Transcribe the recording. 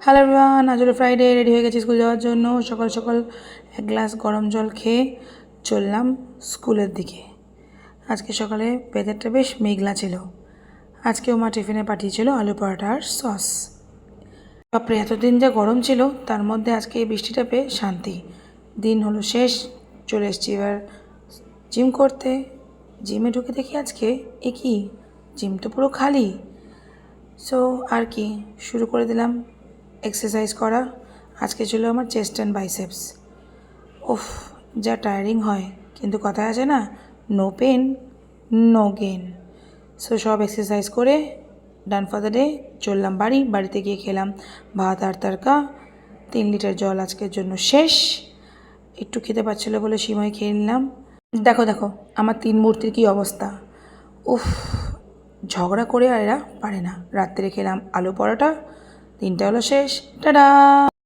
Hello everyone, আজ হলো Friday. Ready হয়ে গেছি স্কুল যাওয়ার জন্য। সকাল সকাল এক গ্লাস গরম জল খেয়ে চললাম স্কুলের দিকে। আজকে সকালে ওয়েদারটা বেশ মেঘলা ছিল। আজকেও মা টিফিনে পাঠিয়েছিল আলু পরোটা আর সস। বাপরে, এতদিন যা গরম ছিল তার মধ্যে আজকে এই বৃষ্টিটা পেয়ে শান্তি। দিন হলো শেষ, চলে এসেছি এবার জিম করতে। জিমে ঢুকে দেখি আজকে কি জিম তো পুরো খালি। সো আর কি শুরু করে দিলাম এক্সারসাইজ করা। আজকে ছিল আমার চেস্ট অ্যান্ড বাইসেপস। ওফ, যা টায়ারিং হয়, কিন্তু কথায় আছে না, no pain no gain. So সব এক্সারসাইজ করে ডান ফর দ্য ডে চললাম বাড়িতে গিয়ে খেলাম ভাত আর তড়কা। 3 লিটার জল আজকের জন্য শেষ। একটু খেতে পাচ্ছিলো বলে সিমই খেয়ে নিলাম। দেখো দেখো আমার 3 মূর্তির কী অবস্থা। উফ, ঝগড়া করে আর এরা পারে না। রাত্রে খেলাম আলু পরোটা, 3টা হলো শেষ। টাটা।